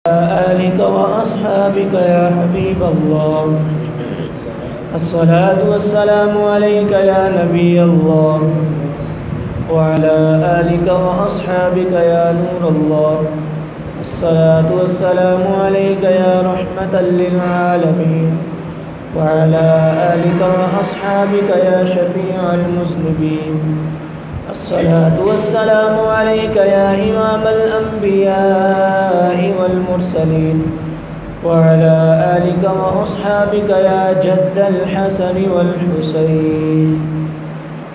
آلك وأصحابك يا حبيب الله الصلاة والسلام عليك يا نبي الله وعلى آلك وأصحابك يا نور الله الصلاة والسلام عليك يا رحمة للعالمين وعلى آلك وأصحابك يا شفيع المذنبين الصلاة والسلام عليك يا إمام الأنبياء والمرسلين وعلى آلك وأصحابك يا جد الحسن والحسين.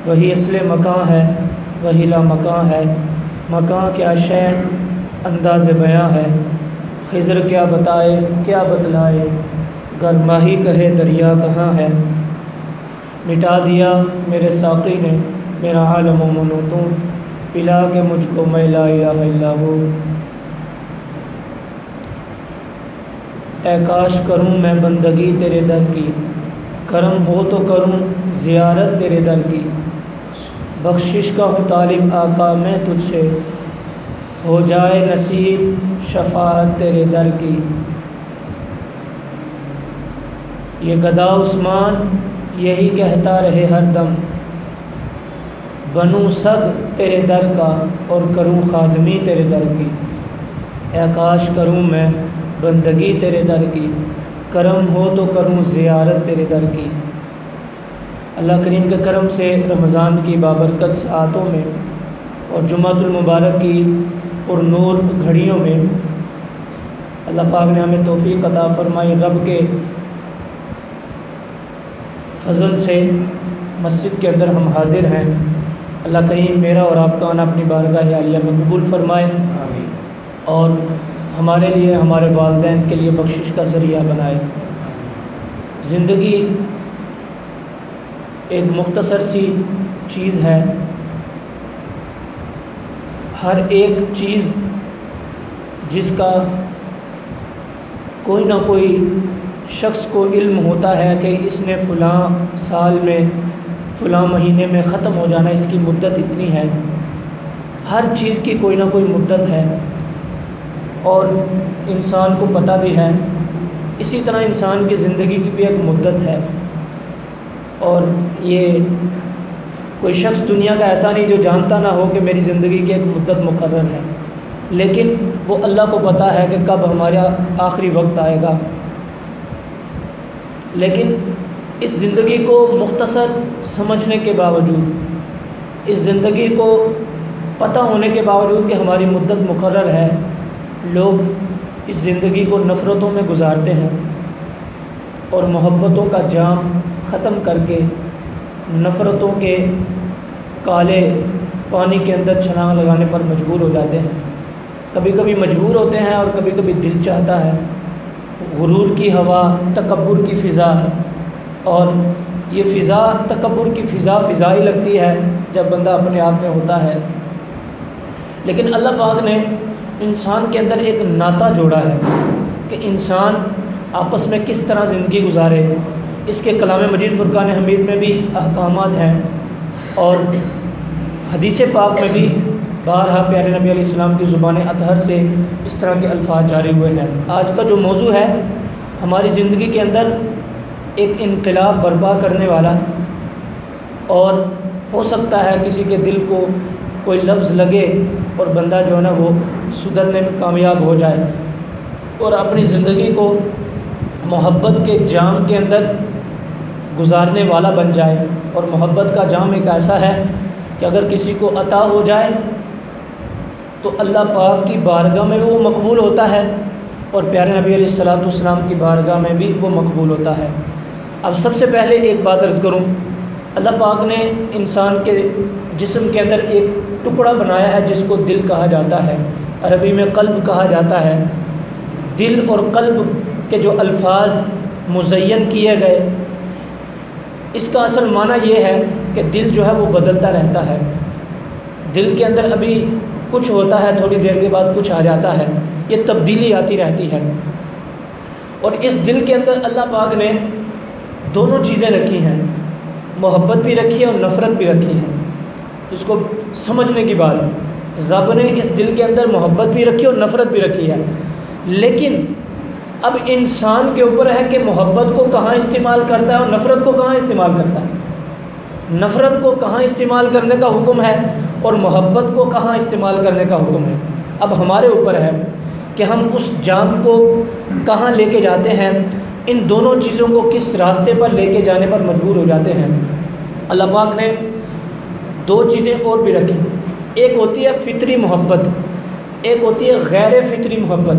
وہی اصل مکان ہے، وہی لا مکان ہے، مکان کیا شے انداز بیاں ہے، خضر کیا بتائے کیا بتلائے، گر ماہی کہے دریا کہاں ہے. مٹا دیا میرے ساقی نے میرا عالم و منوتوں، پلا کے مجھ کو میں لا الہ الا ہو. اے کاش کروں میں بندگی تیرے در کی، کرم ہو تو کروں زیارت تیرے در کی. بخشش کا ہوں طالب آقا میں تجھ سے، ہو جائے نصیب شفاعت تیرے در کی. یہ گدا عثمان یہی کہتا رہے ہر دم، بنوں سگ تیرے در کا اور کروں خادمی تیرے در کی. اے کاش کروں میں بندگی تیرے در کی، کرم ہو تو کروں زیارت تیرے در کی. اللہ کریم کے کرم سے رمضان کی بابرکت ساعتوں میں اور جمعۃ المبارک کی پر نور گھڑیوں میں اللہ پاک نے ہمیں توفیق عطا فرمائی. رب کے فضل سے مسجد کے اندر ہم حاضر ہیں. اللہ کریم میرا اور آپ کا آنا اپنی بارگاہ عالیہ میں قبول فرمائے اور ہمارے لیے ہمارے والدین کے لیے بخشش کا ذریعہ بنائے. زندگی ایک مختصر سی چیز ہے، ہر ایک چیز جس کا کوئی نہ کوئی شخص کو علم ہوتا ہے کہ اس نے فلاں سال میں فلاں مہینے میں ختم ہو جانا، اس کی مدت اتنی ہے. ہر چیز کی کوئی نہ کوئی مدت ہے اور انسان کو پتہ بھی ہے. اسی طرح انسان کی زندگی کی بھی ایک مدت ہے اور یہ کوئی شخص دنیا کا ایسا نہیں جو جانتا نہ ہو کہ میری زندگی کی ایک مدت مقرر ہے، لیکن وہ اللہ کو پتہ ہے کہ کب ہمارا آخری وقت آئے گا. لیکن اس زندگی کو مختصر سمجھنے کے باوجود، اس زندگی کو پتہ ہونے کے باوجود کہ ہماری مدت مقرر ہے، لوگ اس زندگی کو نفرتوں میں گزارتے ہیں اور محبتوں کا جام ختم کر کے نفرتوں کے کالے پانی کے اندر چھلانگ لگانے پر مجبور ہو جاتے ہیں. کبھی کبھی مجبور ہوتے ہیں اور کبھی کبھی دل چاہتا ہے. غرور کی ہوا، تکبر کی فضا، اور یہ فضا تکبر کی فضا ہی لگتی ہے جب بندہ اپنے آپ میں ہوتا ہے. لیکن اللہ پاک نے انسان کے اندر ایک ناطہ جوڑا ہے کہ انسان آپس میں کس طرح زندگی گزارے. اس کے کلام مجید فرقان حمید میں بھی احکامات ہیں اور حدیث پاک میں بھی بارہا پیارے نبی علیہ السلام کی زبان اطہر سے اس طرح کے الفاظ جاری ہوئے ہیں. آج کا جو موضوع ہے ہماری زندگی کے اندر ایک انقلاب برپا کرنے والا، اور ہو سکتا ہے کسی کے دل کو کوئی لفظ لگے اور بندہ جو ہے نا وہ سدھرنے میں کامیاب ہو جائے اور اپنی زندگی کو محبت کے جام کے اندر گزارنے والا بن جائے. اور محبت کا جام ایک ایسا ہے کہ اگر کسی کو عطا ہو جائے تو اللہ پاک کی بارگاہ میں وہ مقبول ہوتا ہے اور پیارے نبی علیہ السلام کی بارگاہ میں بھی وہ مقبول ہوتا ہے. اب سب سے پہلے ایک بات عرض کروں، اللہ پاک نے انسان کے جسم کے اندر ایک ٹکڑا بنایا ہے جس کو دل کہا جاتا ہے، عربی میں قلب کہا جاتا ہے. دل اور قلب کے جو الفاظ مزین کیے گئے، اس کا اصل معنی یہ ہے کہ دل جو ہے وہ بدلتا رہتا ہے. دل کے اندر ابھی کچھ ہوتا ہے، تھوڑی دیر کے بعد کچھ آ جاتا ہے، یہ تبدیلی آتی رہتی ہے. اور اس دل کے اندر اللہ پاک نے دونوں چیزیں رکھی ہیں، محبت بھی رکھی ہے اور نفرت بھی رکھی ہے. اس کو سمجھنے کی بات، رب نے اس دل کے اندر محبت بھی رکھی اور نفرت بھی رکھی ہے. لیکن اب انسان کے اوپر ہے کہ محبت کو کہاں استعمال کرتا ہے اور نفرت کو کہاں استعمال کرتا ہے۔ نفرت کو کہاں استعمال کرنے کا حکم ہے اور محبت کو کہاں استعمال کرنے کا حکم ہے۔ اب ہمارے اوپر ہے کہ ہم اس جام کو کہاں لے کے جاتے ہیں، ان دونوں چیزوں کو کس راستے پر لے کے جانے پر مجبور ہو جاتے ہیں۔ اللہ پاک نے دو چیزیں اور بھی رکھی، ایک ہوتی ہے فطری محبت، ایک ہوتی ہے غیر فطری محبت۔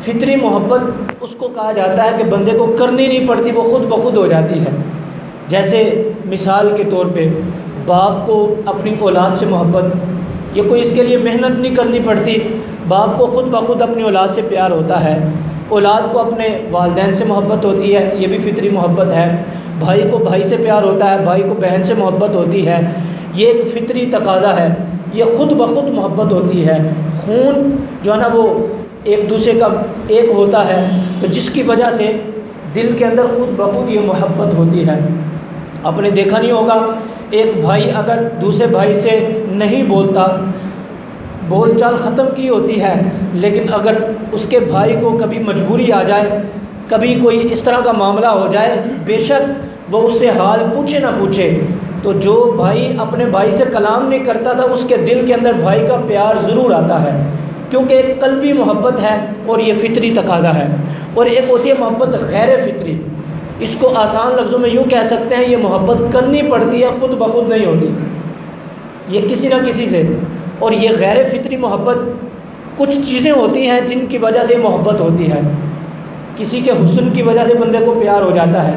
فطری محبت اس کو کہا جاتا ہے کہ بندے کو کرنی نہیں پڑتی، وہ خود بخود ہو جاتی ہے۔ جیسے مثال کے طور پہ باپ کو اپنی اولاد سے محبت، یہ کوئی اس کے لیے محنت نہیں کرنی پڑتی، باپ کو خود بخود اپنی اولاد سے پیار ہوتا ہے۔ اولاد کو اپنے والدین سے محبت ہوتی ہے، یہ بھی فطری محبت ہے۔ بھائی کو بھائی سے پیار ہوتا ہے، بھائی کو بہن سے محبت ہوتی ہے، یہ ایک فطری تقاضا ہے، یہ خود بخود محبت ہوتی ہے۔ خون جو ہے نا وہ ایک دوسرے کا ایک ہوتا ہے، تو جس کی وجہ سے دل کے اندر خود بخود یہ محبت ہوتی ہے۔ آپ نے دیکھا نہیں ہوگا ایک بھائی اگر دوسرے بھائی سے نہیں بولتا، بول چال ختم کی ہوتی ہے، لیکن اگر اس کے بھائی کو کبھی مجبوری آ جائے، کبھی کوئی اس طرح کا معاملہ ہو جائے، بے شک وہ اس سے حال پوچھے نہ پوچھے، تو جو بھائی اپنے بھائی سے کلام نہیں کرتا تھا اس کے دل کے اندر بھائی کا پیار ضرور آتا ہے، کیونکہ ایک قلبی محبت ہے اور یہ فطری تقاضا ہے۔ اور ایک ہوتی ہے محبت غیر فطری، اس کو آسان لفظوں میں یوں کہہ سکتے ہیں، یہ محبت کرنی پڑتی ہے، خود بخود نہیں ہوتی، یہ کسی نہ کسی سے۔ اور یہ غیر فطری محبت کچھ چیزیں ہوتی ہیں جن کی وجہ سے محبت ہوتی ہے۔ کسی کے حسن کی وجہ سے بندے کو پیار ہو جاتا ہے،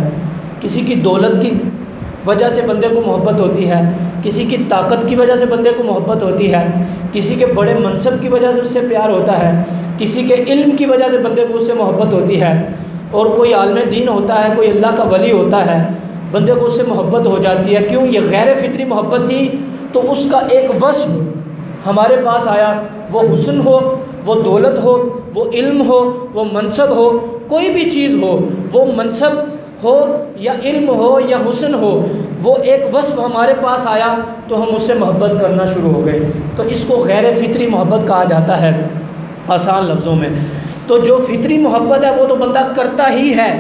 کسی کی دولت کی وجہ سے بندے کو محبت ہوتی ہے، کسی کی طاقت کی وجہ سے بندے کو محبت ہوتی ہے، کسی کے بڑے منصب کی وجہ سے اس سے پیار ہوتا ہے، کسی کے علم کی وجہ سے بندے کو اس سے محبت ہوتی ہے، اور کوئی عالم دین ہوتا ہے، کوئی اللہ کا ولی ہوتا ہے، بندے کو اس سے محبت ہو جاتی ہے۔ کیوں؟ یہ غیر فطری محبت تھی، تو اس کا ایک وصف ہمارے پاس آیا، وہ حسن ہو، وہ دولت ہو، وہ علم ہو، وہ منصب ہو، کوئی بھی چیز ہو، وہ منصب ہو یا علم ہو یا حسن ہو، وہ ایک وصف ہمارے پاس آیا تو ہم اس سے محبت کرنا شروع ہو گئے، تو اس کو غیر فطری محبت کہا جاتا ہے آسان لفظوں میں۔ تو جو فطری محبت ہے وہ تو بندہ کرتا ہی ہے،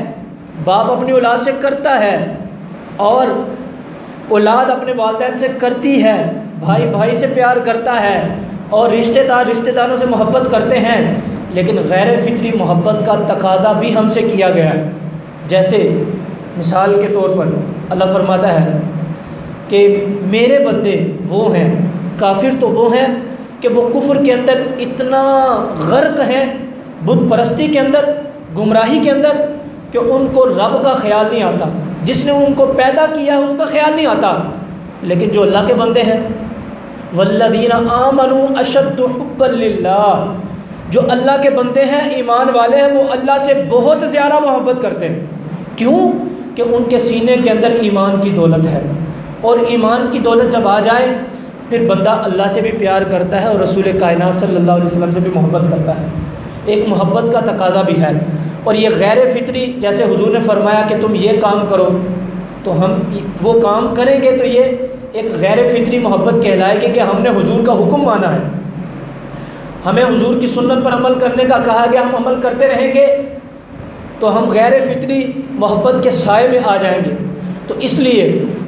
باپ اپنی اولاد سے کرتا ہے، اور اولاد اپنے والدین سے کرتی ہے، بھائی بھائی سے پیار کرتا ہے، اور رشتہ دار رشتہ داروں سے محبت کرتے ہیں، لیکن غیر فطری محبت کا تقاضا بھی ہم سے کیا گیا ہے۔ جیسے مثال کے طور پر اللہ فرماتا ہے کہ میرے بندے وہ ہیں، کافر تو وہ ہیں کہ وہ کفر کے اندر اتنا غرق ہیں، بت پرستی کے اندر، گمراہی کے اندر، کہ ان کو رب کا خیال نہیں آتا، جس نے ان کو پیدا کیا ہے اس کا خیال نہیں آتا۔ لیکن جو اللہ کے بندے ہیں، والذین آمنوا اشد حبا للہ، جو اللہ کے بندے ہیں، ایمان والے ہیں، وہ اللہ سے بہت زیادہ محبت کرتے ہیں۔ کیوں؟ کہ ان کے سینے کے اندر ایمان کی دولت ہے، اور ایمان کی دولت جب آ جائے پھر بندہ اللہ سے بھی پیار کرتا ہے اور رسول کائنات صلی اللہ علیہ وسلم سے بھی محبت کرتا ہے۔ ایک محبت کا تقاضا بھی ہے، اور یہ غیر فطری، جیسے حضور نے فرمایا کہ تم یہ کام کرو تو ہم وہ کام کریں گے، تو یہ ایک غیر فطری محبت کہلائے گی کہ ہم نے حضور کا حکم مانا ہے، ہمیں حضور کی سنت پر عمل کرنے کا کہا گیا، ہم عمل کرتے رہیں گے تو ہم غیر فطری محبت کے سائے میں آ جائیں گے۔ تو اس لیے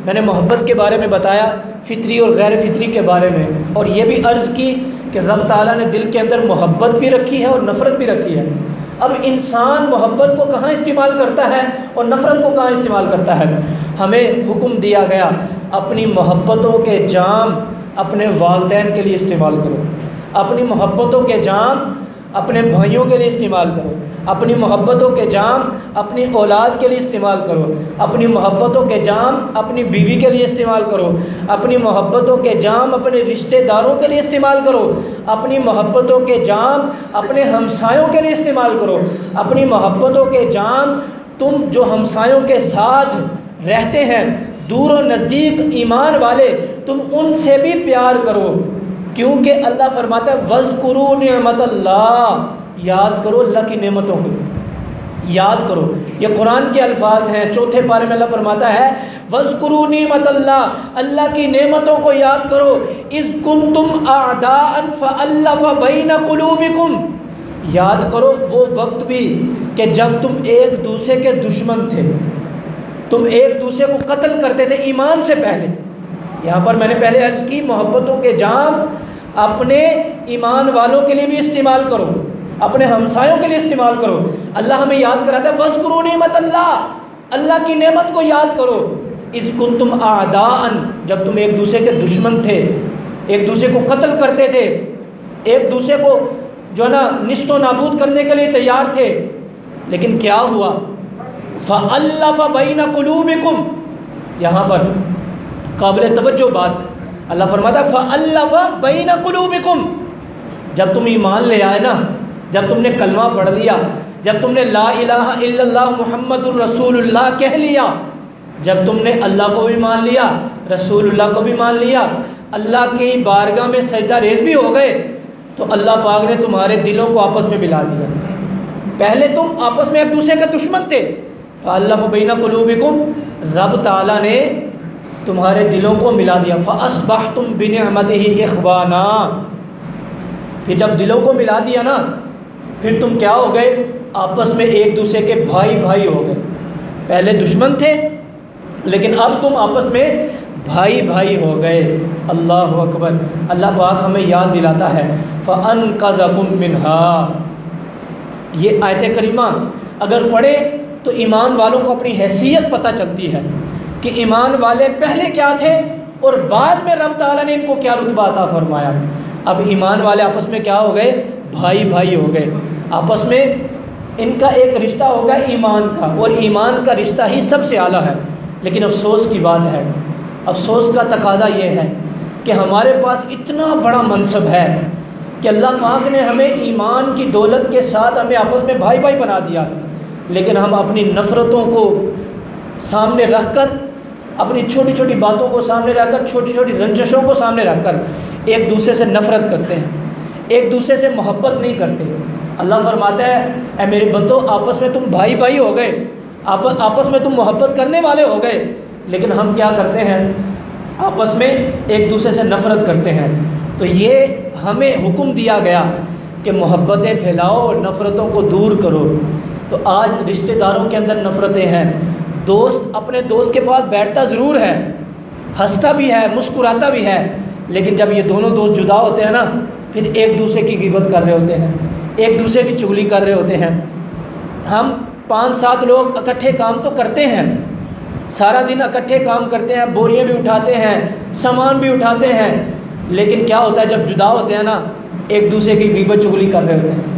میں نے محبت کے بارے میں بتایا، فطری اور غیر فطری کے بارے میں، اور یہ بھی عرض کی کہ رب تعالیٰ نے دل کے اندر محبت بھی رکھی ہے اور نفرت بھی رکھی ہے۔ اب انسان محبت کو کہاں استعمال کرتا ہے اور نفرت کو کہاں استعمال کرتا ہے؟ ہمیں حکم دیا گیا اپنی محبتوں کے جام اپنے والدین کے لیے استعمال کرو، اپنی محبتوں کے جام اپنے بھائیوں کے لیے استعمال کرو، اپنی محبتوں کے جام اپنی اولاد کے لیے استعمال کرو، اپنی محبتوں کے جام اپنی بیوی کے لیے استعمال کرو، اپنی محبتوں کے جام اپنے رشتہ داروں کے لیے استعمال کرو، اپنی محبتوں کے جام اپنے ہمسایوں کے لیے استعمال کرو، اپنی محبتوں کے جام تم جو ہمسایوں کے ساتھ رہتے ہیں، دور و نزدیک ایمان والے، تم ان سے بھی پیار کرو، کیونکہ اللہ فرماتا ہے وَاذْكُرُوا نِعْمَتَ اللَّهِ، یاد کرو اللہ کی نعمتوں کو، یاد کرو۔ یہ قرآن کے الفاظ ہیں، چوتھے پارے میں اللہ فرماتا ہے وَاذْكُرُوا نِعْمَتَ اللَّهِ، اللہ کی نعمتوں کو یاد کرو، اِذْ كُنْتُمْ أَعْدَاءً فَأَلَّفَ بَيْنَ قُلُوبِكُمْ، یاد کرو وہ وقت بھی کہ جب تم ایک دوسرے کے دشمن تھے، تم ایک دوسرے کو قتل کرتے تھے ایمان سے پہلے۔ یہاں پر میں نے پہلے عرض کی محبتوں کے جام اپنے ایمان والوں کے لیے بھی استعمال کرو، اپنے ہمسایوں کے لیے استعمال کرو۔ اللہ ہمیں یاد کراتا ہے وَاذْكُرُوا نِعْمَتَ اللَّهِ، اللہ کی نعمت کو یاد کرو۔ اِذْ كُنْتُمْ أَعْدَاءً، جب تم ایک دوسرے کے دشمن تھے، ایک دوسرے کو قتل کرتے تھے، ایک دوسرے کو جو ہے نا نیست و نابود کرنے کے لیے تیار تھے، لیکن کیا ہوا؟ فَأَلَّفَ بَيْنَ قُلُوبِكُمْ، یہاں پر قابل توجہ بات اللہ فرماتا ہے فَأَلَّفَ بَيْنَ قُلُوبِكُمْ، جب تم ایمان لے آئے نا، جب تم نے کلمہ پڑھ لیا، جب تم نے لا الہ الا اللہ محمد الرسول اللہ کہہ لیا، جب تم نے اللہ کو بھی مان لیا، رسول اللہ کو بھی مان لیا، اللہ کی بارگاہ میں سجدہ ریز بھی ہو گئے، تو اللہ پاک نے تمہارے دلوں کو آپس میں ملا دیا۔ پہلے تم آپس میں ایک دوسرے کے دشمن تھے، فَأَلَّفَ بَيْنَ قُلُوبِكُمْ، رب تعالیٰ نے تمہارے دلوں کو ملا دیا۔ فَأَصْبَحْتُمْ بِنِعْمَتِهِ إِخْوَانًا، پھر جب دلوں کو ملا دیا نا، پھر تم کیا ہو گئے؟ آپس میں ایک دوسرے کے بھائی بھائی ہو گئے۔ پہلے دشمن تھے لیکن اب تم آپس میں بھائی بھائی ہو گئے۔ اللہ اکبر، اللہ پاک ہمیں یاد دلاتا ہے فَأَنْقَذَكُم مِّنْهَا، یہ آیت کریمہ اگر پڑھے تو ایمان والوں کو اپنی حیثیت پتہ چلتی ہے کہ ایمان والے پہلے کیا تھے اور بعد میں رب تعالیٰ نے ان کو کیا رتبہ عطا فرمایا۔ اب ایمان والے آپس میں کیا ہو گئے؟ بھائی بھائی ہو گئے، آپس میں ان کا ایک رشتہ ہوگا ایمان کا، اور ایمان کا رشتہ ہی سب سے اعلیٰ ہے۔ لیکن افسوس کی بات ہے، افسوس کا تقاضا یہ ہے کہ ہمارے پاس اتنا بڑا منصب ہے کہ اللہ پاک نے ہمیں ایمان کی دولت کے ساتھ ہمیں آپس میں بھائی بھائی بنا دیا، لیکن ہم اپنی نفرتوں کو سامنے رکھ کر، اپنی چھوٹی چھوٹی باتوں کو سامنے رکھ کر، چھوٹی چھوٹی رنجشوں کو سامنے رکھ کر ایک دوسرے سے نفرت کرتے ہیں، ایک دوسرے سے محبت نہیں کرتے۔ اللہ فرماتا ہے اے میرے بندو، آپس میں تم بھائی بھائی ہو گئے، آپس میں تم محبت کرنے والے ہو گئے، لیکن ہم کیا کرتے ہیں؟ آپس میں ایک دوسرے سے نفرت کرتے ہیں۔ تو یہ ہمیں حکم دیا گیا کہ محبتیں پھیلاؤ، نفرتوں کو دور کرو۔ تو آج رشتہ داروں کے اندر نفرتیں ہیں، دوست اپنے دوست کے پاس بیٹھتا ضرور ہے، ہنستا بھی ہے، مسکراتا بھی ہے، لیکن جب یہ دونوں دوست جدا ہوتے ہیں نا، پھر ایک دوسرے کی غیبت کر رہے ہوتے ہیں، ایک دوسرے کی چغلی کر رہے ہوتے ہیں۔ ہم 5-7 لوگ اکٹھے کام تو کرتے ہیں، سارا دن اکٹھے کام کرتے ہیں، بوریاں بھی اٹھاتے ہیں، سامان بھی اٹھاتے ہیں، لیکن کیا ہوتا ہے جب جدا ہوتے ہیں نا، ایک دوسرے کی غیبت چغلی کر رہے ہوتے ہیں۔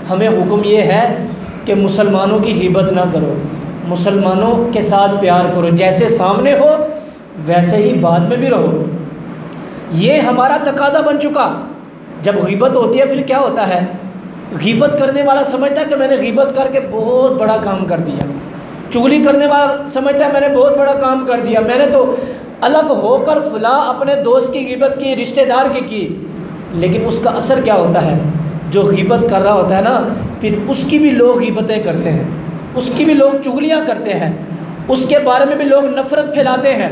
ہمیں حکم یہ ہے کہ مسلمانوں کی غیبت نہ کرو، مسلمانوں کے ساتھ پیار کرو، جیسے سامنے ہو ویسے ہی بعد میں بھی رہو۔ یہ ہمارا تقاضا بن چکا۔ جب غیبت ہوتی ہے پھر کیا ہوتا ہے؟ غیبت کرنے والا سمجھتا ہے کہ میں نے غیبت کر کے بہت بڑا کام کر دیا، چغلی کرنے والا سمجھتا ہے میں نے بہت بڑا کام کر دیا، میں نے تو الگ ہو کر فلاں اپنے دوست کی غیبت کی، رشتہ دار کی، لیکن اس کا اثر کیا ہوتا ہے؟ جو غیبت کر رہا ہوتا ہے نا، پھر اس کی بھی لوگ غیبتیں کرتے ہیں، اس کی بھی لوگ چغلیاں کرتے ہیں، اس کے بارے میں بھی لوگ نفرت پھیلاتے ہیں۔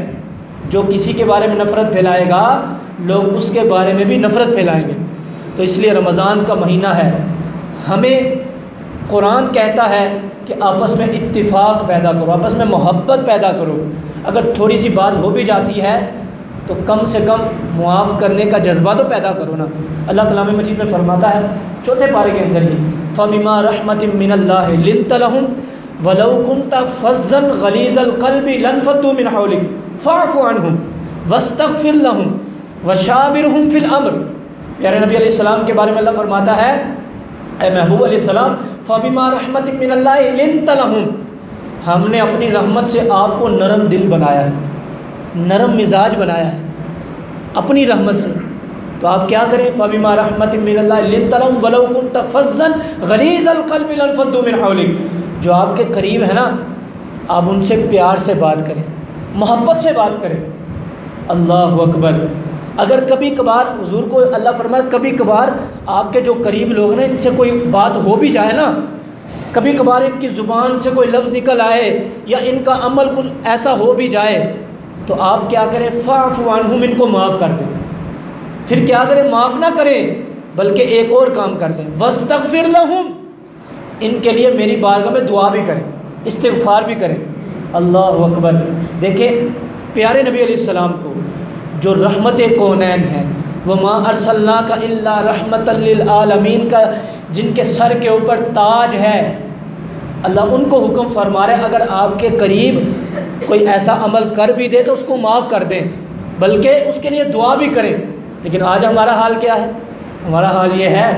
جو کسی کے بارے میں نفرت پھیلائے گا، لوگ اس کے بارے میں بھی نفرت پھیلائیں گے۔ تو اس لیے رمضان کا مہینہ ہے، ہمیں قرآن کہتا ہے کہ آپس میں اتفاق پیدا کرو، آپس میں محبت پیدا کرو۔ اگر تھوڑی سی بات ہو بھی جاتی ہے تو کم سے کم معاف کرنے کا جذبہ تو پیدا کرو نا۔ اللہ کلام مجید میں فرماتا ہے 4 پارے کے اندر ہی فَبِمَا رَحْمَةٍ مِّنَ اللَّهِ لِنْتَ لَهُمْ وَلَوْ كُنْتَ فَظًّا غَلِيظَ الْقَلْبِ لَانفَضُّوا مِنْ حَوْلِكَ فَاعْفُ عَنْهُمْ وَاسْتَغْفِرْ لَهُمْ وَشَاوِرْهُمْ فِي الْأَمْرِ۔ پیارے نبی علیہ السلام کے بارے میں اللہ فرماتا ہے اے محبوب علیہ السلام فَبِمَا رَحْمَةٍ مِّنَ اللَّهِ لِنْتَ لَهُمْ، ہم نے اپنی رحمت سے آپ کو نرم دل بنایا ہے، نرم مزاج بنایا ہے اپنی رحمت سے۔ تو آپ کیا کریں؟ فَبِمَا رَحْمَةٍ مِّنَ اللَّهِ لِنْتَ لَهُمْ وَلَوْ كُنْتَ فَظًّا غَلِيظَ الْقَلْبِ لَانفَضُّوا مِنْ حَوْلِكَ، جو آپ کے قریب ہے نا، آپ ان سے پیار سے بات کریں، محبت سے بات کریں۔ اللہ اکبر۔ اگر کبھی کبھار حضور کو اللہ فرمایا کبھی کبھار آپ کے جو قریب لوگ ہیں ان سے کوئی بات ہو بھی جائے نا، کبھی کبھار ان کی زبان سے کوئی لفظ نکل آئے یا ان کا عمل کچھ ایسا ہو بھی جائے، تو آپ کیا کریں؟ فَاعْفُ عَنْهُمْ، ان کو معاف کر دیں۔ پھر کیا کریں؟ معاف نہ کریں، بلکہ ایک اور کام کر دیں، وَاسْتَغْفِرْ لَهُمْ، ان کے لیے میری بارگاہ میں دعا بھی کریں، استغفار بھی کریں۔ اللہ اکبر۔ دیکھیں پیارے نبی علیہ السلام کو جو رحمت کونین ہے، وَمَا أَرْسَلْنَاكَ إِلَّا رَحْمَةً لِلْعَالَمِينَ کا جن کے سر کے اوپر تاج ہے، اللہ ان کو حکم فرما رہا ہے اگر آپ کے قریب کوئی ایسا عمل کر بھی دے تو اس کو معاف کر دیں، بلکہ اس کے لیے دعا بھی کریں۔ لیکن آج ہمارا حال کیا ہے؟ ہمارا حال یہ ہے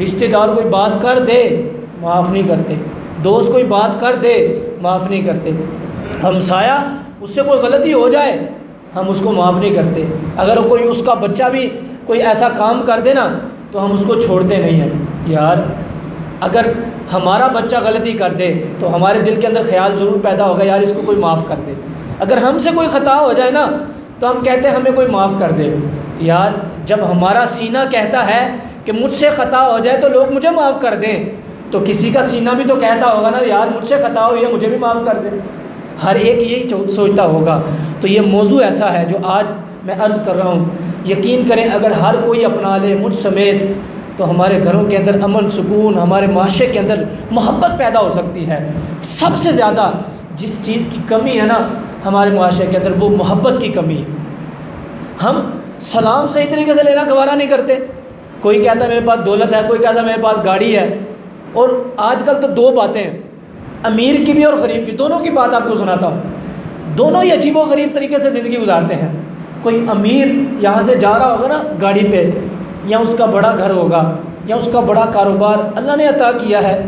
رشتہ دار کوئی بات کر دے معاف نہیں کرتے، دوست کوئی بات کر دے معاف نہیں کرتے، ہمسایہ اس سے کوئی غلطی ہو جائے ہم اس کو معاف نہیں کرتے، اگر کوئی اس کا بچہ بھی کوئی ایسا کام کر دے نا تو ہم اس کو چھوڑتے نہیں ہیں۔ یار اگر ہمارا بچہ غلطی کر دے تو ہمارے دل کے اندر خیال ضرور پیدا ہوگا یار اس کو کوئی معاف کر دے، اگر ہم سے کوئی خطا ہو جائے نا تو ہم کہتے ہیں ہمیں کوئی معاف کر دے۔ یار جب ہمارا سینہ کہتا ہے کہ مجھ سے خطا ہو جائے تو لوگ مجھے معاف کر دیں، تو کسی کا سینہ بھی تو کہتا ہوگا نا یار مجھ سے خطا ہوئی ہے مجھے بھی معاف کر دیں، ہر ایک یہی سوچتا ہوگا۔ تو یہ موضوع ایسا ہے جو آج میں عرض کر رہا ہوں، یقین کریں اگر ہر کوئی اپنا لے مجھ سمیت تو ہمارے گھروں کے اندر امن سکون، ہمارے معاشرے کے اندر محبت پیدا ہو سکتی ہے۔ سب سے زیادہ جس چیز کی کمی ہے نا ہمارے معاشرے کے اندر وہ محبت کی کمی ہے۔ ہم سلام صحیح طریقے سے لینا گوارا نہیں کرتے، کوئی کہتا ہے میرے پاس دولت ہے، کوئی کہتا ہے میرے پاس گاڑی ہے، اور آج کل تو دو باتیں ہیں، امیر کی بھی اور غریب کی، دونوں کی بات آپ کو سناتا ہوں، دونوں ہی عجیب و غریب طریقے سے زندگی گزارتے ہیں۔ کوئی امیر یہاں سے جا رہا ہوگا نا گاڑی پہ، یا اس کا بڑا گھر ہوگا یا اس کا بڑا کاروبار اللہ نے عطا کیا ہے،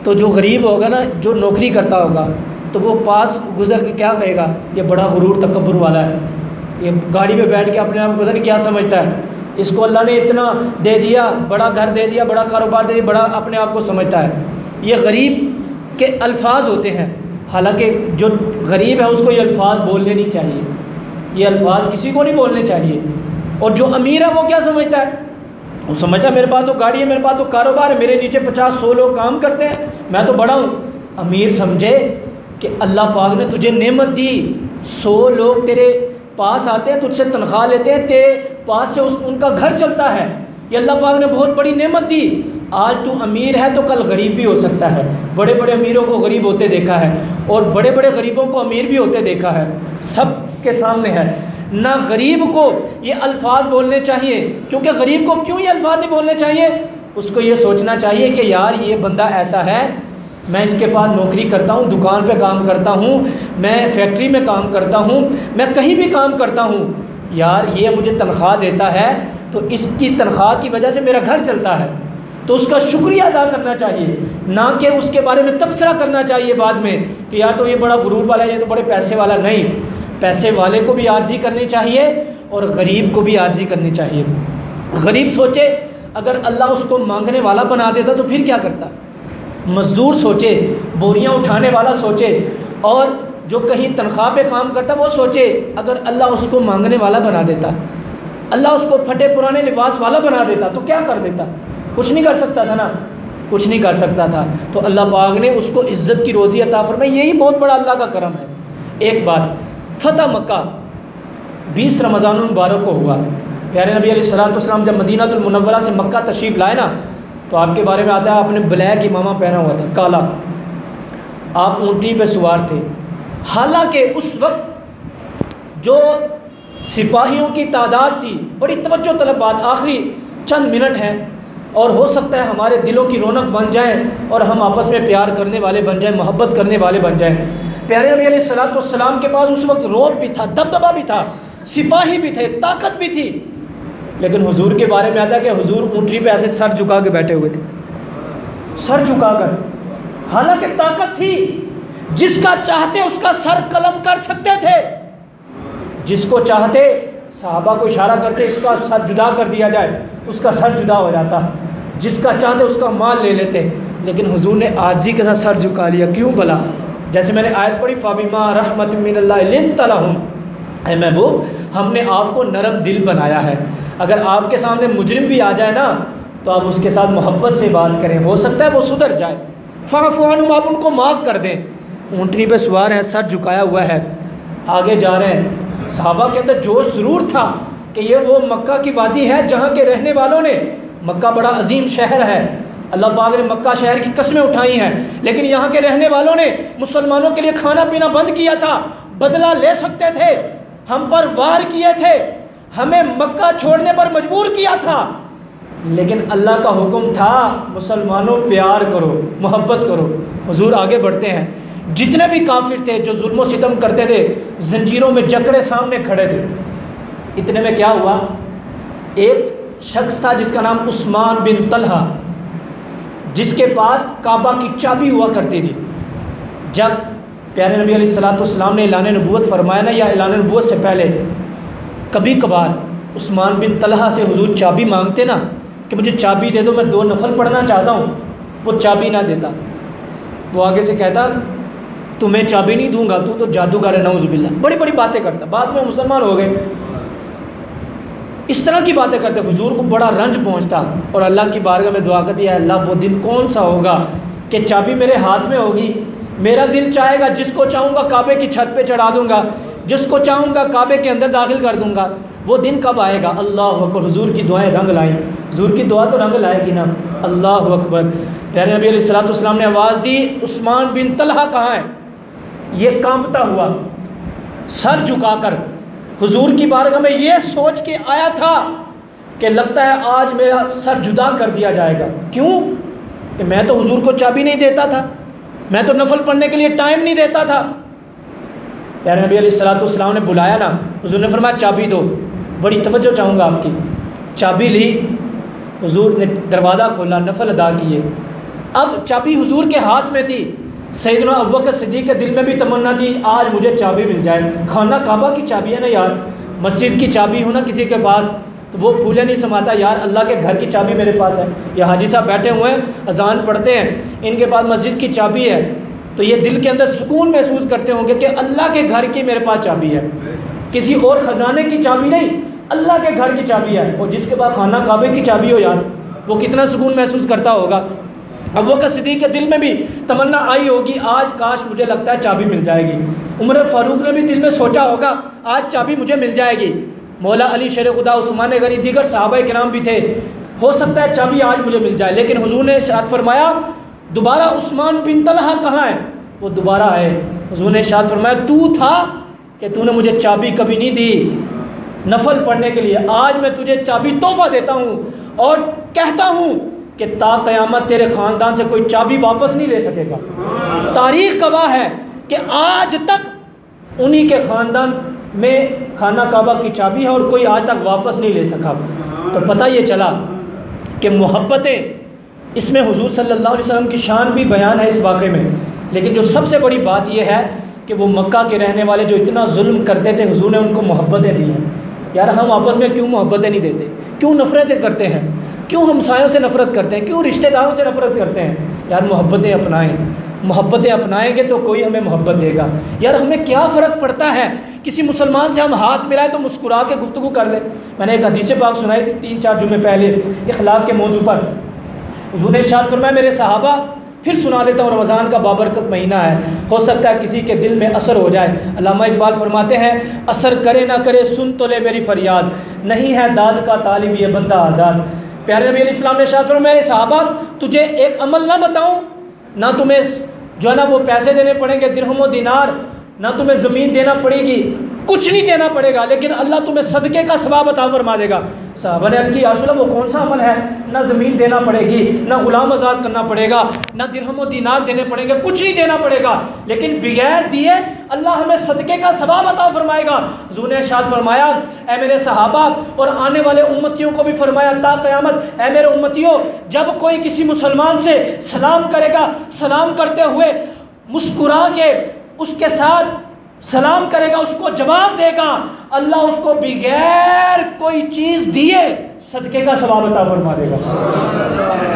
تو جو غریب ہوگا نا جو نوکری کرتا ہوگا تو وہ پاس گزر کے کیا کہے گا یہ بڑا غرور تکبر والا ہے، یہ گاڑی پہ بیٹھ کے اپنے آپ کو پتہ نہیں کیا سمجھتا ہے، اس کو اللہ نے اتنا دے دیا، بڑا گھر دے دیا، بڑا کاروبار دے دیا، بڑا اپنے آپ کو سمجھتا ہے۔ یہ غریب کے الفاظ ہوتے ہیں، حالانکہ جو غریب ہے اس کو یہ الفاظ بولنے نہیں چاہیے، یہ الفاظ کسی کو نہیں بولنے چاہیے۔ اور جو امیر ہے وہ کیا سمجھتا ہے؟ وہ سمجھتا ہے میرے پاس تو گاڑی ہے، میرے پاس تو کاروبار ہے، میرے نیچے 50-100 لوگ کام کرتے ہیں، میں تو بڑا ہوں۔ امیر سمجھے کہ اللہ پاک نے تجھے نعمت دی، 100 لوگ تیرے پاس آتے ہیں، تجھ سے تنخواہ لیتے ہیں، تیرے پاس سے ان کا گھر چلتا ہے، یہ اللہ پاک نے بہت بڑی نعمت دی۔ آج تو امیر ہے تو کل غریب بھی ہو سکتا ہے، بڑے بڑے امیروں کو غریب ہوتے دیکھا ہے اور بڑے بڑے غریبوں کو امیر بھی ہوتے دیکھا ہے، سب کے سامنے ہے۔ نہ غریب کو یہ الفاظ بولنے چاہیے، کیونکہ غریب کو کیوں یہ الفاظ نہیں بولنے چاہیے؟ اس کو یہ سوچنا چاہیے کہ یار یہ بندہ ایسا ہے، میں اس کے پاس نوکری کرتا ہوں، دکان پہ کام کرتا ہوں، میں فیکٹری میں کام کرتا ہوں، میں کہیں بھی کام کرتا ہوں، یار یہ مجھے تنخواہ دیتا ہے تو اس کی تنخواہ کی وجہ سے میرا گھر چلتا ہے، تو اس کا شکریہ ادا کرنا چاہیے، نہ کہ اس کے بارے میں تبصرہ کرنا چاہیے بعد میں کہ یار تو یہ بڑا غرور والا ہے، یہ تو بڑے پیسے والا۔ نہیں، پیسے والے کو بھی عاجزی کرنی چاہیے اور غریب کو بھی عاجزی کرنی چاہیے۔ غریب سوچے اگر اللہ اس کو مانگنے والا بنا دیتا تو پھر کیا کرتا؟ مزدور سوچے، بوریاں اٹھانے والا سوچے، اور جو کہیں تنخواہ پہ کام کرتا وہ سوچے اگر اللہ اس کو مانگنے والا بنا دیتا، اللہ اس کو پھٹے پرانے لباس والا بنا دیتا تو کیا کر دیتا؟ کچھ نہیں کر سکتا تھا نا، کچھ نہیں کر سکتا تھا۔ تو اللہ پاک نے اس کو عزت کی روزی عطا فرمائی، یہی بہت بڑا اللہ کا کرم ہے۔ ایک بات، فتح مکہ 20 رمضان المبارک کو ہوا، پیارے نبی علیہ السلام جب مدینہ المنورہ سے مکہ تشریف لائے نا تو آپ کے بارے میں آتا ہے آپ نے بلیک امامہ پہنا ہوا تھا، کالا، آپ اونٹنی پہ سوار تھے، حالانکہ اس وقت جو سپاہیوں کی تعداد تھی، بڑی توجہ طلب بات، آخری چند منٹ ہیں اور ہو سکتا ہے ہمارے دلوں کی رونق بن جائیں اور ہم آپس میں پیار کرنے والے بن جائیں، محبت کرنے والے بن جائیں۔ پیارے نبی علیہ السلام کے پاس اس وقت روب بھی تھا، دبدبہ بھی تھا، سپاہی بھی تھے، طاقت بھی تھی، لیکن حضور کے بارے میں آتا ہے کہ حضور اونٹنی پہ ایسے سر جھکا کے بیٹھے ہوئے تھے، سر جھکا کر، حالانکہ طاقت تھی، جس کا چاہتے اس کا سر قلم کر سکتے تھے، جس کو چاہتے صحابہ کو اشارہ کرتے اس کا سر جدا کر دیا جائے، اس کا سر جدا ہو جاتا، جس کا چاہتے اس کا مال لے لیتے، لیکن حضور نے عاجزی کے ساتھ سر جھکا لیا۔ کیوں بھلا؟ جیسے میں نے آیت پڑھی فَبِمَا رَحْمَةٍ مِّنَ اللَّهِ لِنْتَ لَهُمْ، اے محبوب ہم نے آپ کو نرم دل بنایا ہے، اگر آپ کے سامنے مجرم بھی آ جائے نا تو آپ اس کے ساتھ محبت سے بات کریں، ہو سکتا ہے وہ سدھر جائے، فَاعْفُ عَنْهُمْ، آپ ان کو معاف کر دیں۔ اونٹنی پہ سوار ہیں، سر جھکایا ہوا ہے، آگے جا رہے ہیں، صحابہ کے اندر جوش ضرور تھا کہ یہ وہ مکہ کی وادی ہے جہاں کے رہنے والوں نے مکہ بڑا عظیم شہر ہے، اللہ پاک نے مکہ شہر کی قسمیں اٹھائی ہیں، لیکن یہاں کے رہنے والوں نے مسلمانوں کے لیے کھانا پینا بند کیا تھا، بدلہ لے سکتے تھے، ہم پر وار کیے تھے، ہمیں مکہ چھوڑنے پر مجبور کیا تھا، لیکن اللہ کا حکم تھا مسلمانوں پیار کرو، محبت کرو۔ حضور آگے بڑھتے ہیں، جتنے بھی کافر تھے جو ظلم و ستم کرتے تھے زنجیروں میں جکڑے سامنے کھڑے تھے۔ اتنے میں کیا ہوا، ایک شخص تھا جس کا نام عثمان بن طلحہ، جس کے پاس کعبہ کی چابی ہوا کرتی تھی۔ جب پیارے نبی علیہ الصلوۃ والسلام نے اعلان نبوت فرمایا نا، یا اعلان نبوت سے پہلے کبھی کبھار عثمان بن طلحہ سے حضور چابی مانگتے نا کہ مجھے چابی دے دو، میں 2 نفل پڑھنا چاہتا ہوں، وہ چابی نہ دیتا، وہ آگے سے کہتا تمہیں چابی نہیں دوں گا، تو جادوگر ہے، نعوذ باللہ، بڑی بڑی باتیں کرتا۔ بعد میں مسلمان ہو گئے، اس طرح کی باتیں کرتے، حضور کو بڑا رنج پہنچتا، اور اللہ کی بارگاہ میں دعا کرتی ہے اللہ وہ دن کون سا ہوگا کہ چابی میرے ہاتھ میں ہوگی، میرا دل چاہے گا جس کو چاہوں گا کعبے کی چھت پہ چڑھا دوں گا، جس کو چاہوں گا کعبے کے اندر داخل کر دوں گا، وہ دن کب آئے گا؟ اللہ اکبر، حضور کی دعائیں رنگ لائیں، حضور کی دعا تو رنگ لائے گی نا، اللہ اکبر۔ پیارے نبی علیہ الصلوۃ والسلام نے آواز دی عثمان بن طلحہ کہاں ہے؟ یہ کانپتا ہوا سر جھکا کر حضور کی بارگاہ میں یہ سوچ کے آیا تھا کہ لگتا ہے آج میرا سر جدا کر دیا جائے گا۔ کیوں؟ کہ میں تو حضور کو چابی نہیں دیتا تھا، میں تو نفل پڑھنے کے لیے ٹائم نہیں دیتا تھا۔ پیارے نبی علیہ الصلوۃ والسلام نے بلایا نا، حضور نے فرمایا چابی دو، بڑی توجہ چاہوں گا آپ کی۔ چابی لی، حضور نے دروازہ کھولا، نفل ادا کیے۔ اب چابی حضور کے ہاتھ میں تھی، سیدنا ابوبکر صدیق کے دل میں بھی تمنا تھی آج مجھے چابی مل جائے، خانہ کعبہ کی چابی ہے نا یار، مسجد کی چابی ہو نا کسی کے پاس تو وہ پھولے نہیں سماتا، یار اللہ کے گھر کی چابی میرے پاس ہے، یہ حاجی صاحب بیٹھے ہوئے ہیں اذان پڑھتے ہیں، ان کے پاس مسجد کی چابی ہے، تو یہ دل کے اندر سکون محسوس کرتے ہوں گے کہ اللہ کے گھر کی میرے پاس چابی ہے، کسی اور خزانے کی چابی نہیں، اللہ کے گھر کی چابی ہے۔ اور جس کے پاس خانہ کعبے کی چابی ہو یار، وہ کتنا سکون محسوس کرتا ہوگا۔ ابوبکر صدیق کے دل میں بھی تمنا آئی ہوگی آج کاش مجھے لگتا ہے چابی مل جائے گی۔ عمر فاروق نے بھی دل میں سوچا ہوگا آج چابی مجھے مل جائے گی۔ مولا علی شیر خدا، عثمان غنی، دیگر صحابہ کرام بھی تھے، ہو سکتا ہے چابی آج مجھے مل جائے، لیکن حضور نے ارشاد فرمایا دوبارہ عثمان بن طلحہ کہاں ہے؟ وہ دوبارہ آئے، حضور نے ارشاد فرمایا تو تھا کہ تو نے مجھے چابی کبھی نہیں دی نفل پڑھنے کے لیے، آج میں تجھے چابی تحفہ دیتا ہوں اور کہتا ہوں کہ تا قیامت تیرے خاندان سے کوئی چابی واپس نہیں لے سکے گا۔ تاریخ گواہ ہے کہ آج تک انہی کے خاندان میں خانہ کعبہ کی چابی ہے اور کوئی آج تک واپس نہیں لے سکا۔ تو پتہ یہ چلا کہ محبتیں، اس میں حضور صلی اللہ علیہ وسلم کی شان بھی بیان ہے اس واقعے میں، لیکن جو سب سے بڑی بات یہ ہے کہ وہ مکہ کے رہنے والے جو اتنا ظلم کرتے تھے حضور نے ان کو محبتیں دی ہیں۔ یار ہم آپس میں کیوں محبتیں نہیں دیتے؟ کیوں نفرتیں کرتے ہیں؟ کیوں ہمسایوں سے نفرت کرتے ہیں؟ کیوں رشتہ داروں سے نفرت کرتے ہیں؟ یار محبتیں اپنائیں، محبتیں اپنائیں گے تو کوئی ہمیں محبت دے گا۔ یار ہمیں کیا فرق پڑتا ہے کسی مسلمان سے ہم ہاتھ ملائیں تو مسکرا کے گفتگو کر لیں۔ میں نے ایک حدیث پاک سنائی تھی 3-4 جمعے پہلے اخلاق کے موضوع پر، حضور نے ارشاد فرمایا میرے صحابہ، پھر سنا دیتا ہوں، رمضان کا بابرکت مہینہ ہے، ہو سکتا ہے کسی کے دل میں اثر ہو جائے۔ علامہ اقبال فرماتے ہیں اثر کرے نہ کرے سن تو لے میری فریاد، نہیں ہے داد کا طالب یہ بندہ آزاد۔ پیارے نبی علیہ السلام نے ارشاد فرمایا میرے صحابہ تجھے ایک عمل نہ بتاؤں، نہ تمہیں جو ہے نا وہ پیسے دینے پڑیں گے درہم و دینار، نہ تمہیں زمین دینا پڑے گی، کچھ نہیں دینا پڑے گا، لیکن اللہ تمہیں صدقے کا ثواب عطا فرما دے گا۔ صحابہ نے عرض کی یا رسول اللہ وہ کون سا عمل ہے؟ نہ زمین دینا پڑے گی، نہ غلام آزاد کرنا پڑے گا، نہ درہم و دینار دینے پڑیں گے، کچھ نہیں دینا پڑے گا، لیکن بغیر دیے اللہ ہمیں صدقے کا ثواب عطا فرمائے گا۔ حضور نے ارشاد فرمایا اے میرے صحابہ اور آنے والے امتیوں کو بھی فرمایا تا قیامت، اے میرے امتیوں جب کوئی کسی مسلمان سے سلام کرے گا، سلام کرتے ہوئے مسکرا کے اس کے ساتھ سلام کرے گا، اس کو جواب دے گا، اللہ اس کو بغیر کوئی چیز دیے صدقے کا ثواب عطا فرما دے گا۔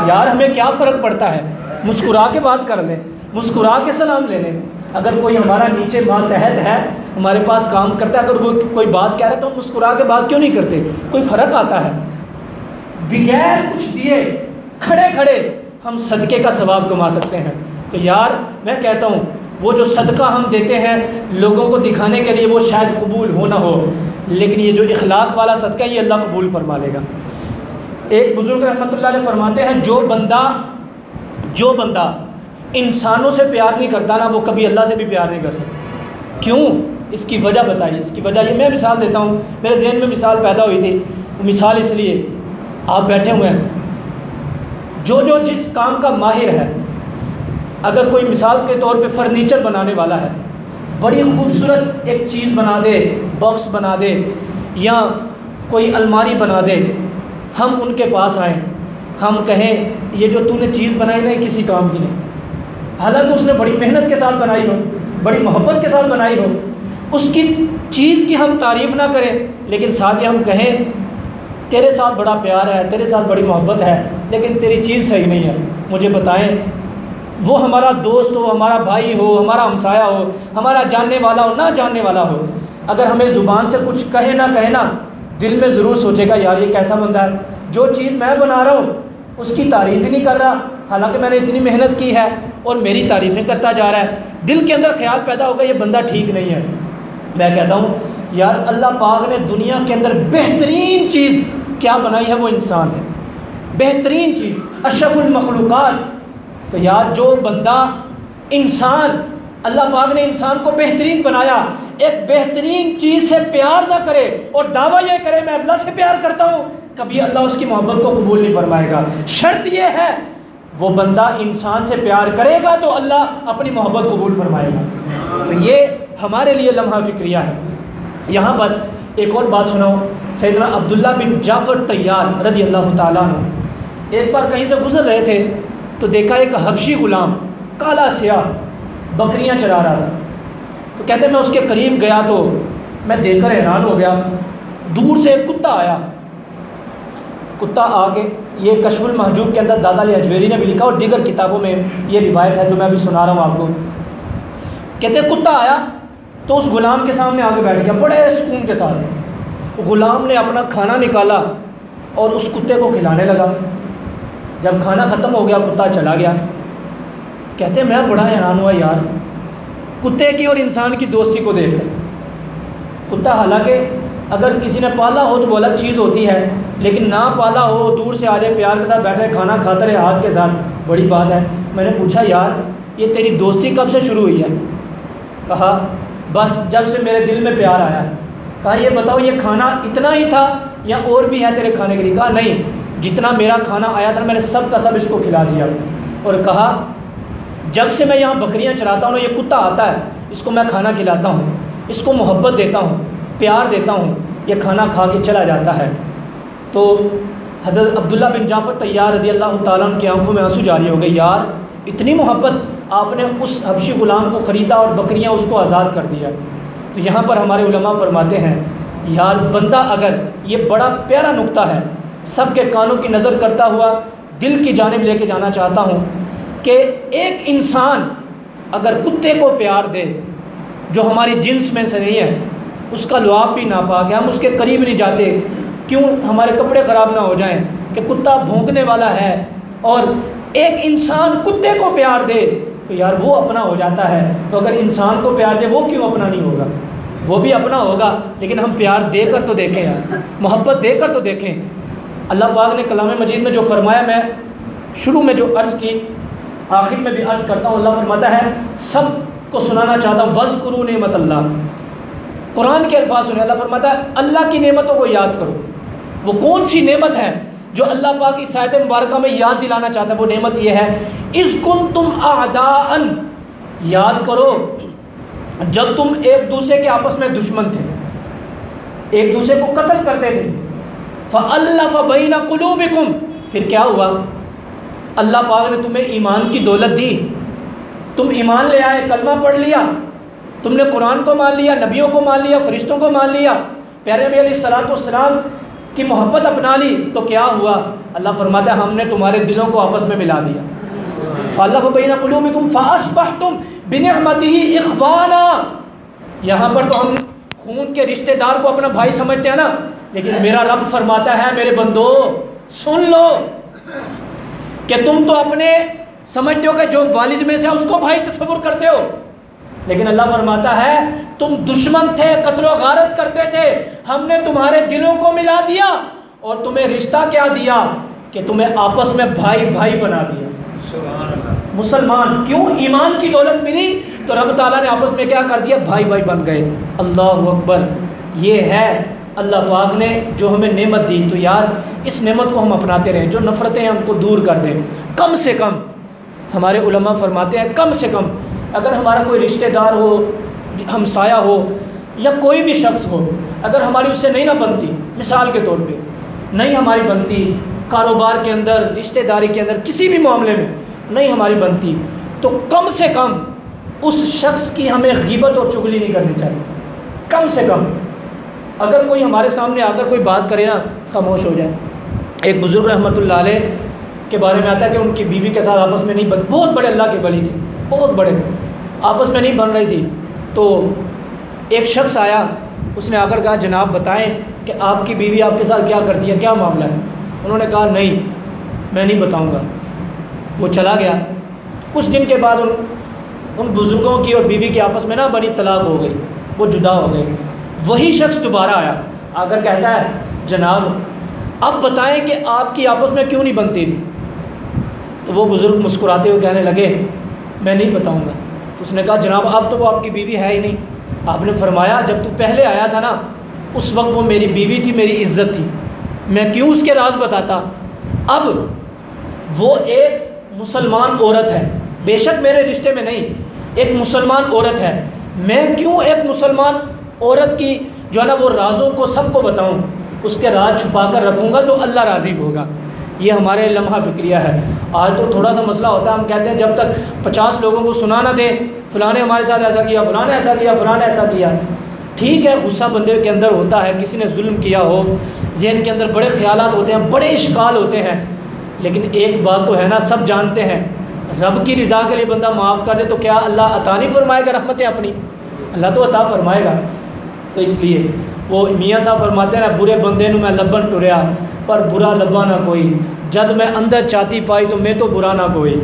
یار ہمیں کیا فرق پڑتا ہے؟ مسکرا کے بات کر لیں، مسکرا کے سلام لے لیں۔ اگر کوئی ہمارا نیچے ماتحت ہے، ہمارے پاس کام کرتا ہے، اگر وہ کوئی بات کہہ رہا ہے تو ہم مسکرا کے بات کیوں نہیں کرتے؟ کوئی فرق آتا ہے؟ بغیر کچھ دیے کھڑے کھڑے ہم صدقے کا ثواب کما سکتے ہیں۔ تو یار میں کہتا ہوں وہ جو صدقہ ہم دیتے ہیں لوگوں کو دکھانے کے لیے وہ شاید قبول ہو نہ ہو، لیکن یہ جو اخلاق والا صدقہ ہے یہ اللہ قبول فرما لے گا۔ ایک بزرگ رحمۃ اللہ علیہ فرماتے ہیں جو بندہ انسانوں سے پیار نہیں کرتا نا، وہ کبھی اللہ سے بھی پیار نہیں کر سکتا۔ کیوں؟ اس کی وجہ بتائی۔ اس کی وجہ یہ، میں مثال دیتا ہوں، میرے ذہن میں مثال پیدا ہوئی تھی۔ مثال اس لیے، آپ بیٹھے ہوئے ہیں، جو جس کام کا ماہر ہے، اگر کوئی مثال کے طور پہ فرنیچر بنانے والا ہے، بڑی خوبصورت ایک چیز بنا دے، باکس بنا دے یا کوئی الماری بنا دے، ہم ان کے پاس آئیں، ہم کہیں یہ جو تو نے چیز بنائی نا، کسی کام کی نہیں، حالانکہ اس نے بڑی محنت کے ساتھ بنائی ہو، بڑی محبت کے ساتھ بنائی ہو، اس کی چیز کی ہم تعریف نہ کریں، لیکن ساتھ ہی ہم کہیں تیرے ساتھ بڑا پیار ہے، تیرے ساتھ بڑی محبت ہے، لیکن تیری چیز صحیح نہیں ہے، مجھے بتائیں۔ وہ ہمارا دوست ہو، ہمارا بھائی ہو، ہمارا ہمسایہ ہو، ہمارا جاننے والا ہو، نہ جاننے والا ہو، اگر ہمیں زبان سے کچھ کہے نہ دل میں ضرور سوچے گا یار یہ کیسا بندہ ہے، جو چیز میں بنا رہا ہوں اس کی تعریف ہی نہیں کر رہا، حالانکہ میں نے اتنی محنت کی ہے اور میری تعریفیں کرتا جا رہا ہے، دل کے اندر خیال پیدا ہوگا یہ بندہ ٹھیک نہیں ہے۔ میں کہتا ہوں یار اللہ پاک نے دنیا کے اندر بہترین چیز کیا بنائی ہے، وہ انسان ہے، بہترین چیز، اشرف المخلوقات۔ تو یار جو بندہ انسان، اللہ پاک نے انسان کو بہترین بنایا، ایک بہترین چیز سے پیار نہ کرے اور دعویٰ یہ کرے میں اللہ سے پیار کرتا ہوں، کبھی اللہ اس کی محبت کو قبول نہیں فرمائے گا۔ شرط یہ ہے وہ بندہ انسان سے پیار کرے گا تو اللہ اپنی محبت قبول فرمائے گا۔ تو یہ ہمارے لیے لمحہ فکریہ ہے۔ یہاں پر ایک اور بات سناؤں، سیدنا عبداللہ بن جعفر طیار رضی اللہ تعالیٰ عنہ ایک بار کہیں سے گزر رہے تھے تو دیکھا ایک حبشی غلام کالا سیاہ بکریاں چرا رہا تھا، تو کہتے ہیں میں اس کے قریب گیا تو میں دیکھ کر حیران ہو گیا، دور سے ایک کتا آیا، کتا آ کے، یہ کشف المحجوب کے اندر دادا علی حجویری نے بھی لکھا اور دیگر کتابوں میں یہ روایت ہے جو میں ابھی سنا رہا ہوں آپ کو۔ کہتے ہیں کتا آیا تو اس غلام کے سامنے آگے بیٹھ گیا بڑے سکون کے ساتھ، غلام نے اپنا کھانا نکالا اور اس کتے کو کھلانے لگا، جب کھانا ختم ہو گیا کتا چلا گیا۔ کہتے ہیں میں بڑا حیران ہوا یار کتے کی اور انسان کی دوستی کو دیکھ کر۔ کتا حالانکہ اگر کسی نے پالا ہو تو وہ الگ چیز ہوتی ہے، لیکن نہ پالا ہو، دور سے آ جائے، پیار کے ساتھ بیٹھے کھانا کھاتا رہے ہاتھ کے ساتھ، بڑی بات ہے۔ میں نے پوچھا یار یہ تیری دوستی کب سے شروع ہوئی ہے؟ کہا بس جب سے میرے دل میں پیار آیا ہے۔ کہا یہ بتاؤ یہ کھانا اتنا ہی تھا یا اور بھی ہے تیرے کھانے کے لیے؟ کہا نہیں، جتنا میرا کھانا آیا تھا میں نے سب کا سب اس کو کھلا دیا۔ اور کہا جب سے میں یہاں بکریاں چراتا ہوں، یہ کتا آتا ہے، اس کو میں کھانا کھلاتا ہوں، اس کو محبت دیتا ہوں، پیار دیتا ہوں، یہ کھانا کھا کے چلا جاتا ہے۔ تو حضرت عبداللہ بن جعفر طیار رضی اللہ تعالیٰ عنہ کی آنکھوں میں آنسو جاری ہو گئے، یار اتنی محبت آپ نے اس حبشی غلام کو خریدا اور بکریاں اس کو آزاد کر دیا۔ تو یہاں پر ہمارے علماء فرماتے ہیں یار بندہ اگر، یہ بڑا پیارا نقطہ ہے، سب کے کانوں کی نظر کرتا ہوا دل کی جانب لے کے جانا چاہتا ہوں کہ ایک انسان اگر کتے کو پیار دے جو ہماری جنس میں سے نہیں ہے، اس کا لعاب بھی ناپاک ہے، ہم اس کے قریب نہیں جاتے، کیوں ہمارے کپڑے خراب نہ ہو جائیں کہ کتا بھونکنے والا ہے، اور ایک انسان کتے کو پیار دے تو یار وہ اپنا ہو جاتا ہے۔ تو اگر انسان کو پیار دے وہ کیوں اپنا نہیں ہوگا؟ وہ بھی اپنا ہوگا، لیکن ہم پیار دے کر تو دیکھیں یار، محبت دے کر تو دیکھیں۔ اللہ پاک نے کلام مجید میں جو فرمایا، میں شروع میں جو عرض کی آخر میں بھی عرض کرتا ہوں، اللہ فرماتا ہے سب کو سنانا چاہتا ہوں، وَاذْكُرُوا نِعْمَتَ اللَّهِ، قرآن کے الفاظ سنیں، اللہ فرماتا ہے اللہ کی نعمتوں کو یاد کرو۔ وہ کون سی نعمت ہے جو اللہ پاک اس آیت مبارکہ میں یاد دلانا چاہتا ہے؟ وہ نعمت یہ ہے اِذْ كُنْتُمْ أَعْدَاءً، یاد کرو جب تم ایک دوسرے کے آپس میں دشمن تھے، ایک دوسرے کو قتل کرتے تھے، فَأَلَّفَ بَيْنَ قُلُوبِكُمْ، پھر کیا ہوا؟ اللہ پاک نے تمہیں ایمان کی دولت دی، تم ایمان لے آئے، کلمہ پڑھ لیا، تم نے قرآن کو مان لیا، نبیوں کو مان لیا، فرشتوں کو مان لیا، پیارے نبی علیہ السلام کی محبت اپنا لی، تو کیا ہوا؟ اللہ فرماتا ہے ہم نے تمہارے دلوں کو آپس میں ملا دیا۔ فَأَلَّفَ بَيْنَ قُلُوبِكُمْ فَأَصْبَحْتُمْ بِنِعْمَتِهِ إِخْوَانًا، یہاں پر تو ہم خون کے رشتہ دار کو اپنا بھائی سمجھتے ہیں نا، لیکن میرا رب فرماتا ہے میرے بندو سن لو کہ تم تو اپنے سمجھتے ہو کہ جو والد میں سے اس کو بھائی تصور کرتے ہو، لیکن اللہ فرماتا ہے تم دشمن تھے، قتل و غارت کرتے تھے، ہم نے تمہارے دلوں کو ملا دیا اور تمہیں رشتہ کیا دیا کہ تمہیں آپس میں بھائی بھائی بنا دیا۔ سبحان اللہ۔ مسلمان کیوں؟ ایمان کی دولت ملی تو رب تعالیٰ نے آپس میں کیا کر دیا؟ بھائی بھائی بن گئے۔ اللہ اکبر۔ یہ ہے اللہ پاک نے جو ہمیں نعمت دی، تو یار اس نعمت کو ہم اپناتے رہیں، جو نفرتیں ہیں ان کو دور کر دیں۔ کم سے کم ہمارے علماء فرماتے ہیں کم سے کم اگر ہمارا کوئی رشتہ دار ہو، ہمسایہ ہو یا کوئی بھی شخص ہو، اگر ہماری اس سے نہیں نہ بنتی، مثال کے طور پہ نہیں ہماری بنتی، کاروبار کے اندر، رشتہ داری کے اندر، کسی بھی معاملے میں نہیں ہماری بنتی، تو کم سے کم اس شخص کی ہمیں غیبت اور چغلی نہیں کرنی چاہیے۔ کم سے کم اگر کوئی ہمارے سامنے آ کر کوئی بات کرے نا، خاموش ہو جائے۔ ایک بزرگ رحمۃ اللہ علیہ کے بارے میں آتا ہے کہ ان کی بیوی کے ساتھ آپس میں نہیں بن، بہت بڑے اللہ کے ولی تھے، بہت بڑے، آپس میں نہیں بن رہی تھی، تو ایک شخص آیا، اس نے آ کر کہا جناب بتائیں کہ آپ کی بیوی آپ کے ساتھ کیا کرتی ہے، کیا معاملہ ہے؟ انہوں نے کہا نہیں میں نہیں بتاؤں گا۔ وہ چلا گیا۔ کچھ دن کے بعد ان بزرگوں کی اور بیوی کی آپس میں نہ بڑی طلاق ہو گئی، وہ جدا ہو گئے۔ وہی شخص دوبارہ آیا، آ کر کہتا ہے جناب اب بتائیں کہ آپ کی آپس میں کیوں نہیں بنتی تھی؟ تو وہ بزرگ مسکراتے ہوئے کہنے لگے میں نہیں بتاؤں گا۔ تو اس نے کہا جناب اب تو وہ آپ کی بیوی ہے ہی نہیں، آپ نے فرمایا جب تو پہلے آیا تھا نا اس وقت وہ میری بیوی تھی، میری عزت تھی، میں کیوں اس کے راز بتاتا؟ اب وہ ایک مسلمان عورت ہے، بے شک میرے رشتے میں نہیں، ایک مسلمان عورت ہے، میں کیوں ایک مسلمان عورت کی جو ہے نا وہ رازوں کو سب کو بتاؤں؟ اس کے راز چھپا کر رکھوں گا تو اللہ راضی ہوگا۔ یہ ہمارے لمحہ فکریہ ہے۔ آج تو تھوڑا سا مسئلہ ہوتا ہے، ہم کہتے ہیں جب تک 50 لوگوں کو سنا نہ دیں فلاں نے ہمارے ساتھ ایسا کیا، فلاں نے ایسا کیا، فلاں نے ایسا کیا۔ ٹھیک ہے غصہ بندے کے اندر ہوتا ہے، کسی نے ظلم کیا ہو، ذہن کے اندر بڑے خیالات ہوتے ہیں، بڑے اشکال ہوتے ہیں، لیکن ایک بات تو ہے نا سب جانتے ہیں رب کی رضا کے لیے بندہ معاف کر دے تو کیا اللہ عطا نہیں فرمائے گا رحمتیں اپنی؟ اللہ تو عطا فرمائے گا۔ تو اس لیے وہ میاں صاحب فرماتے ہیں نا برے بندے نو میں لبن ٹریا پر برا لبا نہ کوئی، جد میں اندر چاتی پائی تو میں تو برا نہ کوئی۔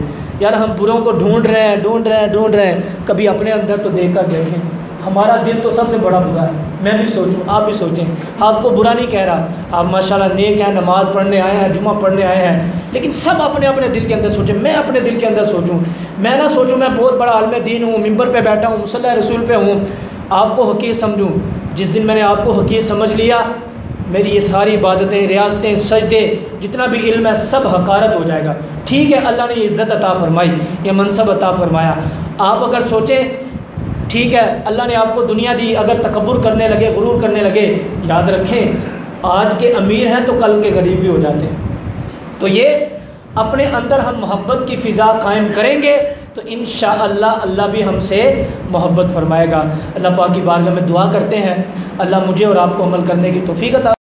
یار ہم بروں کو ڈھونڈ رہے ہیں، کبھی اپنے اندر تو دیکھ کر دیکھیں، ہمارا دل تو سب سے بڑا برا ہے۔ میں بھی سوچوں، آپ بھی سوچیں، آپ کو برا نہیں کہہ رہا، آپ ماشاءاللہ نیک ہیں، نماز پڑھنے آئے ہیں، جمعہ پڑھنے آئے ہیں، لیکن سب اپنے اپنے دل کے اندر سوچیں۔ میں اپنے دل کے اندر سوچوں، میں نہ سوچوں میں بہت بڑا عالم دین ہوں، ممبر پہ بیٹھا ہوں، مصلی رسول پہ ہوں، آپ کو حقیر سمجھوں۔ جس دن میں نے آپ کو حقیر سمجھ لیا میری یہ ساری عبادتیں، ریاستیں، سجدے، جتنا بھی علم ہے سب حقارت ہو جائے گا۔ ٹھیک ہے اللہ نے یہ عزت عطا فرمائی، یہ منصب عطا فرمایا، آپ اگر سوچیں ٹھیک ہے اللہ نے آپ کو دنیا دی، اگر تکبر کرنے لگے، غرور کرنے لگے، یاد رکھیں آج کے امیر ہیں تو کل کے غریب بھی ہو جاتے ہیں۔ تو یہ اپنے اندر ہم محبت کی فضا قائم کریں گے تو انشاءاللہ اللہ بھی ہم سے محبت فرمائے گا۔ اللہ پاک کی بارگاہ میں دعا کرتے ہیں اللہ مجھے اور آپ کو عمل کرنے کی توفیق عطا